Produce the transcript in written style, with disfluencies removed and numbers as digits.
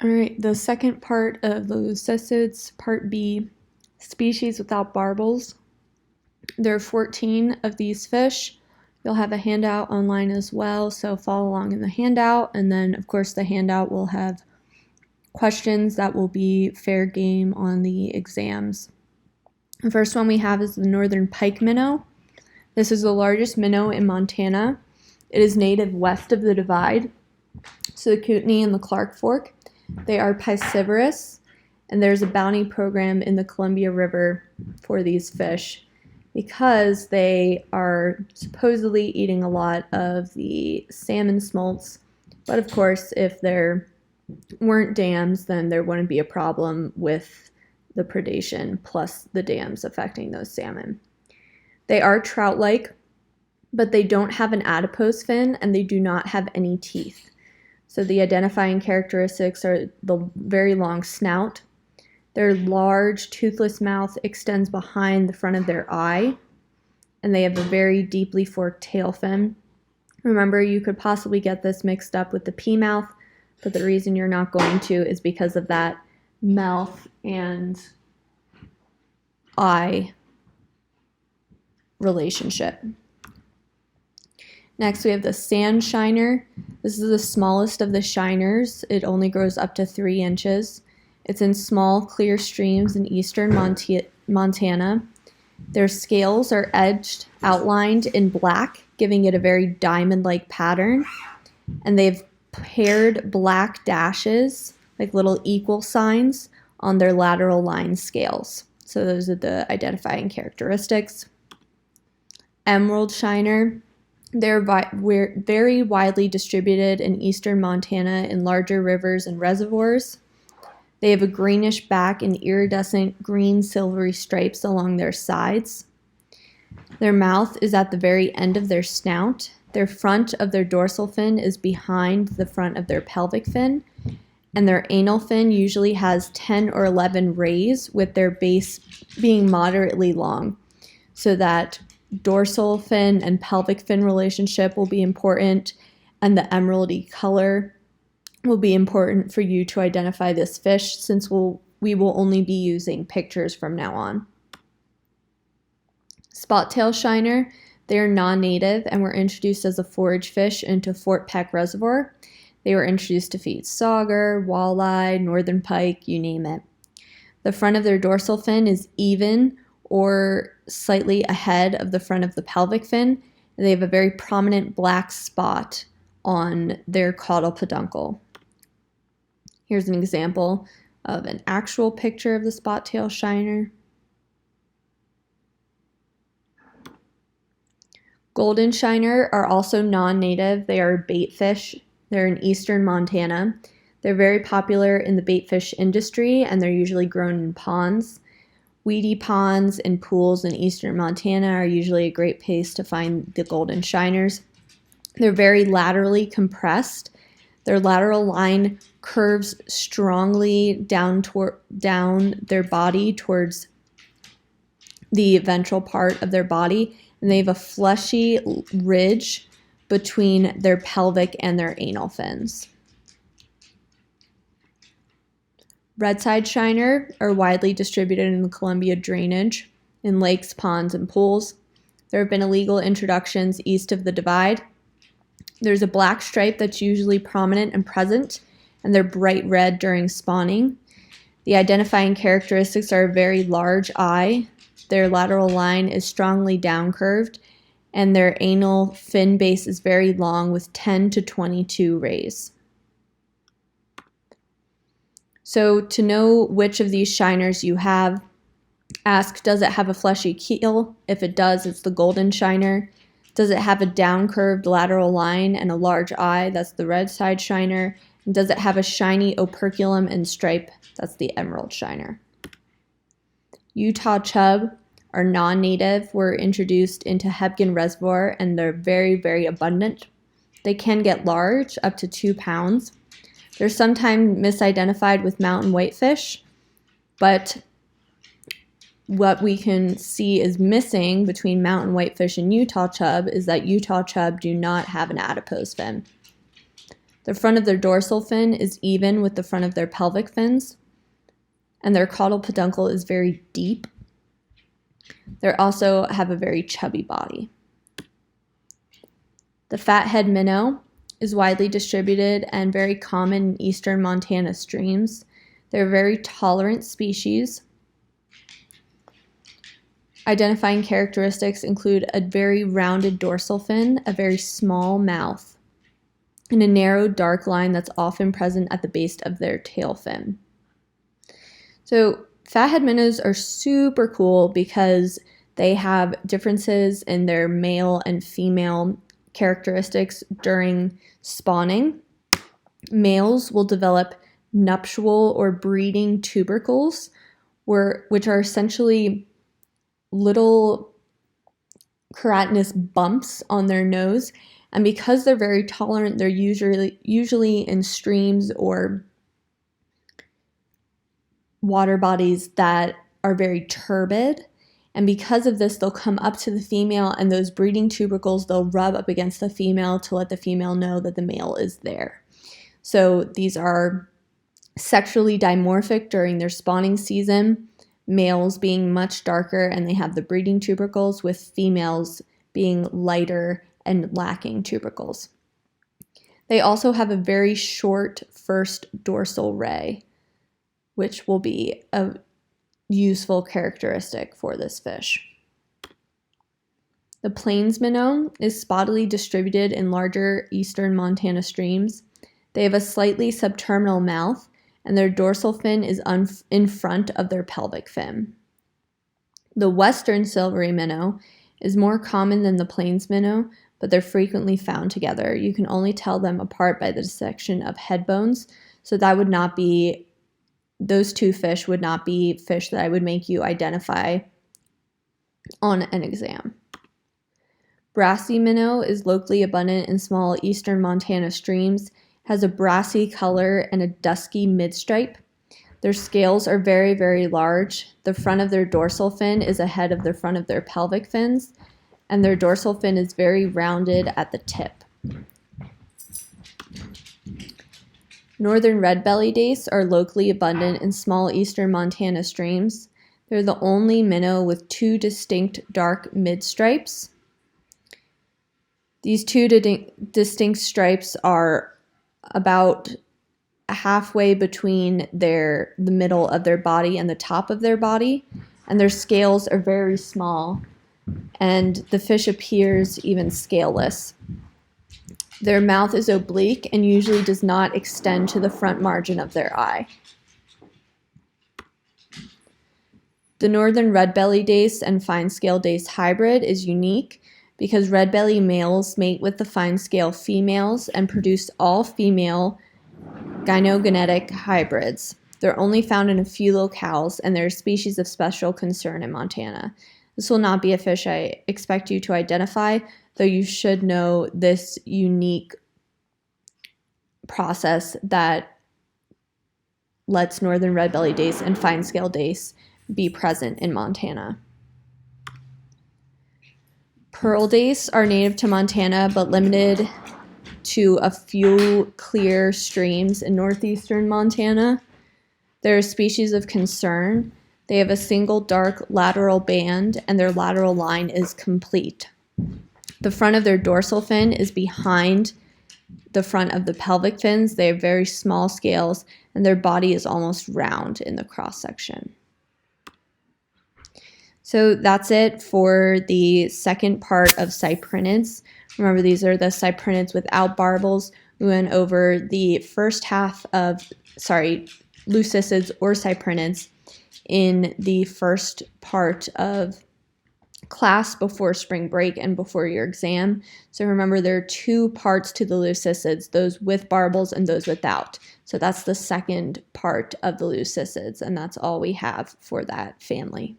All right, the second part of the Leucisids, part B, species without barbels. There are 14 of these fish. You'll have a handout online as well, so follow along in the handout, and then of course the handout will have questions that will be fair game on the exams. The first one we have is the northern pike minnow. This is the largest minnow in Montana. It is native west of the Divide, so the Kootenai and the Clark Fork. They are piscivorous, and there's a bounty program in the Columbia River for these fish because they are supposedly eating a lot of the salmon smolts. But of course, if there weren't dams, then there wouldn't be a problem with the predation plus the dams affecting those salmon. They are trout-like, but they don't have an adipose fin and they do not have any teeth. So the identifying characteristics are the very long snout. Their large, toothless mouth extends behind the front of their eye, and they have a very deeply forked tail fin. Remember, you could possibly get this mixed up with the pea mouth, but the reason you're not going to is because of that mouth and eye relationship. Next, we have the sand shiner. This is the smallest of the shiners. It only grows up to 3 inches. It's in small, clear streams in eastern Montana. Their scales are edged, outlined in black, giving it a very diamond-like pattern. And they have paired black dashes, like little equal signs, on their lateral line scales. So those are the identifying characteristics. Emerald shiner. They're very widely distributed in eastern Montana in larger rivers and reservoirs. They have a greenish back and iridescent green silvery stripes along their sides. Their mouth is at the very end of their snout. Their front of their dorsal fin is behind the front of their pelvic fin, and their anal fin usually has 10 or 11 rays, with their base being moderately long, so that dorsal fin and pelvic fin relationship will be important, and the emeraldy color will be important for you to identify this fish, since we will only be using pictures from now on. Spot-tail shiner. They are non-native and were introduced as a forage fish into Fort Peck Reservoir. They were introduced to feed sauger, walleye, northern pike, you name it. The front of their dorsal fin is even or slightly ahead of the front of the pelvic fin, and they have a very prominent black spot on their caudal peduncle. Here's an example of an actual picture of the spot-tail shiner. Golden shiner are also non-native. They are bait fish. They're in eastern Montana. They're very popular in the bait fish industry, and they're usually grown in ponds. Weedy ponds and pools in eastern Montana are usually a great place to find the golden shiners. They're very laterally compressed. Their lateral line curves strongly down their body towards the ventral part of their body, and they have a fleshy ridge between their pelvic and their anal fins. Red-side shiner are widely distributed in the Columbia drainage, in lakes, ponds, and pools. There have been illegal introductions east of the Divide. There's a black stripe that's usually prominent and present, and they're bright red during spawning. The identifying characteristics are a very large eye. Their lateral line is strongly downcurved, and their anal fin base is very long with 10 to 22 rays. So to know which of these shiners you have, ask, does it have a fleshy keel? If it does, it's the golden shiner. Does it have a downcurved lateral line and a large eye? That's the red side shiner. And does it have a shiny operculum and stripe? That's the emerald shiner. Utah chub are non-native, were introduced into Hebgen Reservoir, and they're very, very abundant. They can get large, up to 2 pounds. They're sometimes misidentified with mountain whitefish, but what we can see is missing between mountain whitefish and Utah chub is that Utah chub do not have an adipose fin. The front of their dorsal fin is even with the front of their pelvic fins, and their caudal peduncle is very deep. They also have a very chubby body. The fathead minnow is widely distributed and very common in eastern Montana streams. They're a very tolerant species. Identifying characteristics include a very rounded dorsal fin, a very small mouth, and a narrow dark line that's often present at the base of their tail fin. So fathead minnows are super cool because they have differences in their male and female characteristics during spawning. Males will develop nuptial or breeding tubercles, which are essentially little keratinous bumps on their nose, and because they're very tolerant, they're usually in streams or water bodies that are very turbid, and because of this, they'll come up to the female, and those breeding tubercles, they'll rub up against the female to let the female know that the male is there. So these are sexually dimorphic during their spawning season, males being much darker and they have the breeding tubercles, with females being lighter and lacking tubercles. They also have a very short first dorsal ray, which will be a useful characteristic for this fish. The plains minnow is spottily distributed in larger eastern Montana streams. They have a slightly subterminal mouth, and their dorsal fin is in front of their pelvic fin. The western silvery minnow is more common than the plains minnow, but they're frequently found together. You can only tell them apart by the dissection of head bones, so those two fish would not be fish that I would make you identify on an exam. Brassy minnow is locally abundant in small eastern Montana streams, has a brassy color and a dusky midstripe. Their scales are very, very large. The front of their dorsal fin is ahead of the front of their pelvic fins, and their dorsal fin is very rounded at the tip. Northern red-bellied dace are locally abundant in small eastern Montana streams. They're the only minnow with two distinct dark midstripes. These two distinct stripes are about halfway between the middle of their body and the top of their body, and their scales are very small, and the fish appears even scaleless. Their mouth is oblique and usually does not extend to the front margin of their eye. The northern red-bellied dace and fine-scale dace hybrid is unique because red-belly males mate with the fine-scale females and produce all-female gynogenetic hybrids. They're only found in a few locales, and they're a species of special concern in Montana. This will not be a fish I expect you to identify, though you should know this unique process that lets northern red-bellied dace and fine-scale dace be present in Montana. Pearl dace are native to Montana, but limited to a few clear streams in northeastern Montana. They're a species of concern. They have a single dark lateral band, and their lateral line is complete. The front of their dorsal fin is behind the front of the pelvic fins. They have very small scales, and their body is almost round in the cross section. So that's it for the second part of cyprinids. Remember, these are the cyprinids without barbels. We went over the first half of, leucisids or cyprinids in the first part of class before spring break and before your exam. So remember, there are two parts to the leucisids, those with barbels and those without. So that's the second part of the leucisids, and that's all we have for that family.